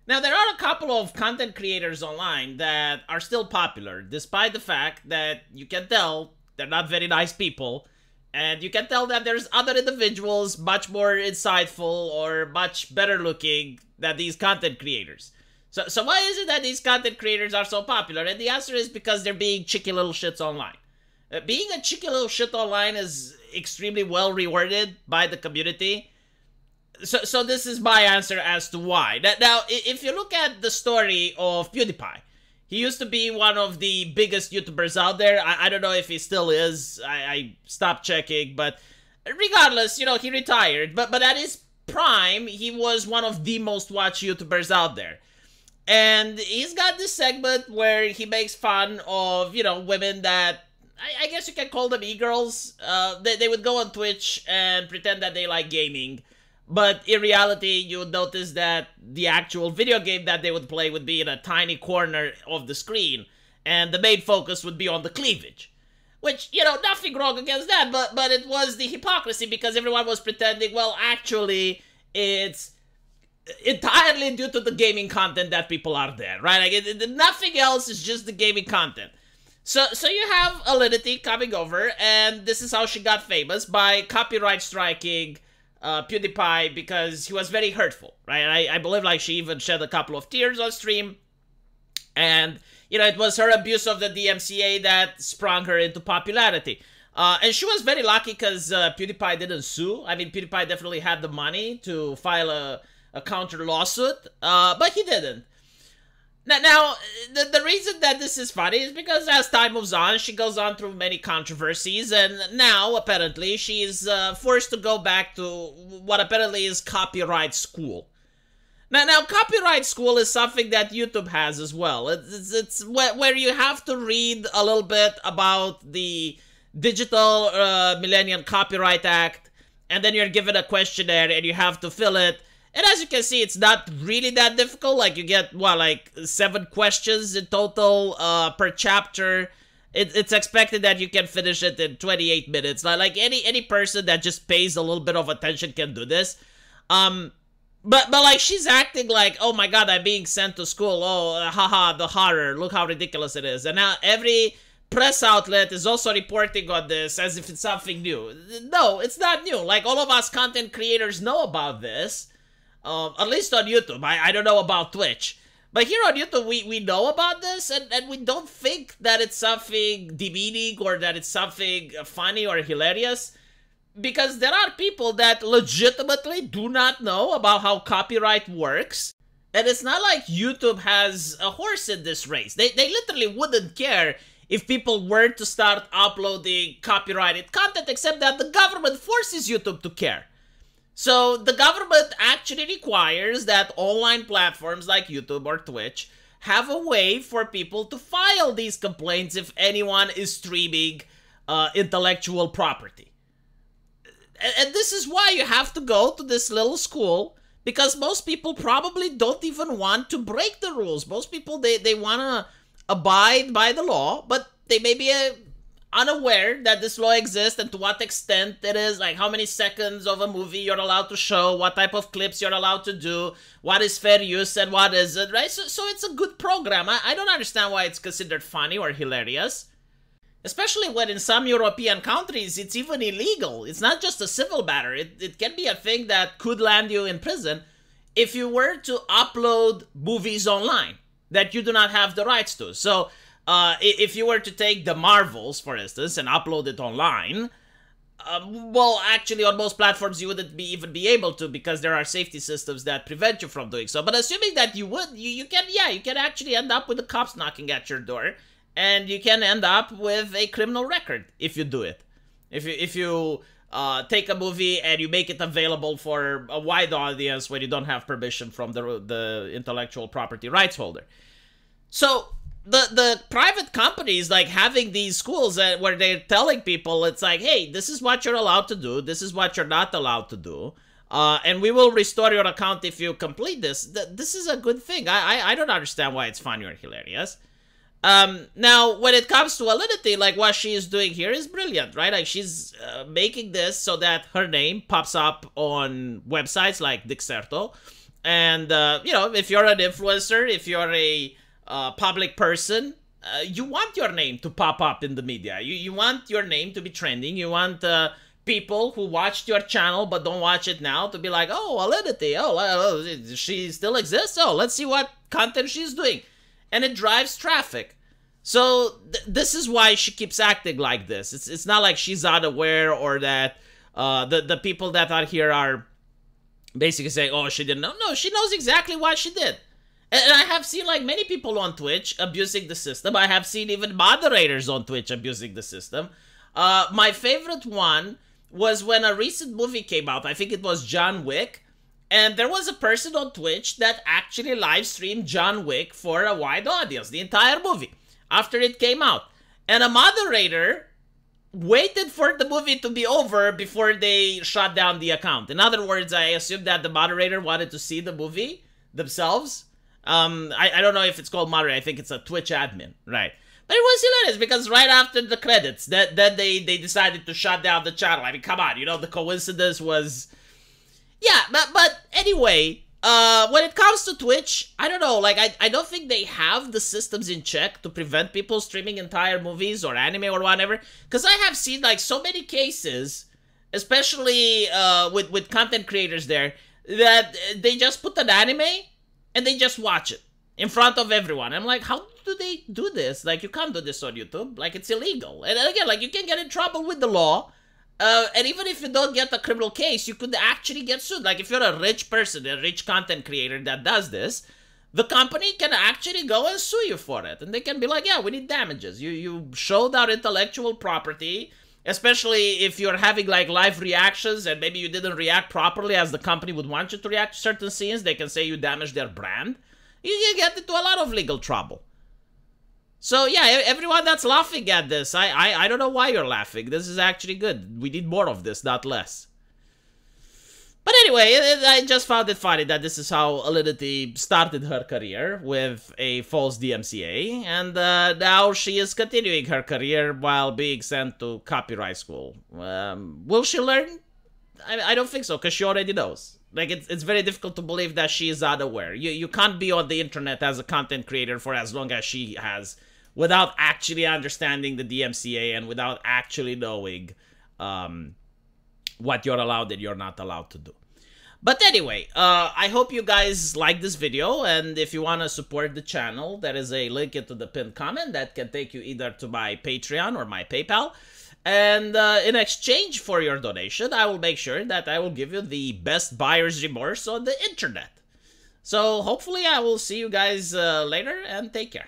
Now, there are a couple of content creators online that are still popular, despite the fact that you can tell they're not very nice people, and you can tell that there's other individuals much more insightful or much better looking than these content creators. So why is it that these content creators are so popular? And the answer is because they're being cheeky little shits online. Being a cheeky little shit online is extremely well rewarded by the community. So this is my answer as to why. Now, if you look at the story of PewDiePie, he used to be one of the biggest YouTubers out there. I don't know if he still is. I stopped checking, but regardless, you know, he retired. But at his prime, he was one of the most watched YouTubers out there. And he's got this segment where he makes fun of, you know, women that, I guess you can call them e-girls. They would go on Twitch and pretend that they like gaming. But in reality, you would notice that the actual video game that they would play would be in a tiny corner of the screen. And the main focus would be on the cleavage. Which, you know, nothing wrong against that. But it was the hypocrisy because everyone was pretending, well, actually, it's entirely due to the gaming content that people are there, right? Like, nothing else is just the gaming content. So you have Alinity coming over, and this is how she got famous, by copyright striking PewDiePie because he was very hurtful, right? I believe like she even shed a couple of tears on stream, and you know, it was her abuse of the DMCA that sprung her into popularity. And she was very lucky because PewDiePie didn't sue. I mean, PewDiePie definitely had the money to file a counter lawsuit, but he didn't. Now, the reason that this is funny is because as time moves on, she goes on through many controversies, and now, apparently, she's forced to go back to what apparently is copyright school. Now, copyright school is something that YouTube has as well. It's where you have to read a little bit about the Digital Millennium Copyright Act, and then you're given a questionnaire, and you have to fill it. And as you can see, it's not really that difficult. Like, you get, what, like 7 questions in total per chapter. It's expected that you can finish it in 28 minutes. Like any person that just pays a little bit of attention can do this. But like, she's acting like, oh my god, I'm being sent to school. Oh, haha, the horror. Look how ridiculous it is. And now every press outlet is also reporting on this as if it's something new. No, it's not new. Like, all of us content creators know about this. At least on YouTube. I don't know about Twitch. But here on YouTube, we know about this, and we don't think that it's something demeaning or that it's something funny or hilarious. Because there are people that legitimately do not know about how copyright works. And it's not like YouTube has a horse in this race. They literally wouldn't care if people were to start uploading copyrighted content, except that the government forces YouTube to care. So the government actually requires that online platforms like YouTube or Twitch have a way for people to file these complaints if anyone is streaming intellectual property. And this is why you have to go to this little school, because most people probably don't even want to break the rules. Most people, they want to abide by the law, but they may be unaware that this law exists and to what extent it is, like how many seconds of a movie you're allowed to show, what type of clips you're allowed to do, what is fair use and what isn't, right? So it's a good program. I don't understand why it's considered funny or hilarious. Especially when in some European countries, it's even illegal. It's not just a civil matter. It can be a thing that could land you in prison if you were to upload movies online that you do not have the rights to. So if you were to take the Marvels, for instance, and upload it online, well, actually, on most platforms, you wouldn't even be able to, because there are safety systems that prevent you from doing so. But assuming that you would, you can actually end up with the cops knocking at your door, and you can end up with a criminal record if you do it. If you take a movie and you make it available for a wide audience when you don't have permission from the intellectual property rights holder. So the private companies, like, having these schools where they're telling people, it's like, hey, this is what you're allowed to do, this is what you're not allowed to do, and we will restore your account if you complete this. This is a good thing. I don't understand why it's funny or hilarious. Now, when it comes to Alinity, like, what she is doing here is brilliant, right? Like, she's making this so that her name pops up on websites like Dixerto, And, you know, if you're an influencer, if you're a public person, you want your name to pop up in the media. You want your name to be trending. You want people who watched your channel but don't watch it now to be like, oh, Alinity, oh, she still exists? Oh, let's see what content she's doing. And it drives traffic. So this is why she keeps acting like this. It's not like she's unaware or that the people that are here are basically saying, oh, she didn't know. No, she knows exactly what she did. And I have seen like many people on Twitch abusing the system. I have seen even moderators on Twitch abusing the system. My favorite one was when a recent movie came out. I think it was John Wick. And there was a person on Twitch that actually live streamed John Wick for a wide audience, the entire movie, after it came out. And a moderator waited for the movie to be over before they shut down the account. In other words, I assume that the moderator wanted to see the movie themselves. I don't know if it's called moderator. I think it's a Twitch admin, right? But it was hilarious because right after the credits, then they decided to shut down the channel. I mean, come on, you know, the coincidence was... Yeah, but anyway, when it comes to Twitch, I don't know, like, I don't think they have the systems in check to prevent people streaming entire movies or anime or whatever. Because I have seen, like, so many cases, especially with content creators there, that they just put an anime and they just watch it in front of everyone. I'm like, how do they do this? Like, you can't do this on YouTube. Like, it's illegal. And again, like, you can get in trouble with the law. And even if you don't get a criminal case, you could actually get sued. Like, if you're a rich person, a rich content creator that does this, the company can actually go and sue you for it. And they can be like, yeah, we need damages. You showed our intellectual property, especially if you're having, like, live reactions and maybe you didn't react properly as the company would want you to react to certain scenes. They can say you damaged their brand. You can get into a lot of legal trouble. So yeah, everyone that's laughing at this, I don't know why you're laughing. This is actually good. We need more of this, not less. But anyway, I just found it funny that this is how Alinity started her career, with a false DMCA, and now she is continuing her career while being sent to copyright school. Will she learn? I don't think so, because she already knows. Like, it's very difficult to believe that she is unaware. You can't be on the internet as a content creator for as long as she has without actually understanding the DMCA and without actually knowing what you're allowed and you're not allowed to do. But anyway, I hope you guys like this video, and if you want to support the channel, there is a link into the pinned comment that can take you either to my Patreon or my PayPal. And in exchange for your donation, I will make sure that I will give you the best buyer's remorse on the internet. So hopefully I will see you guys later, and take care.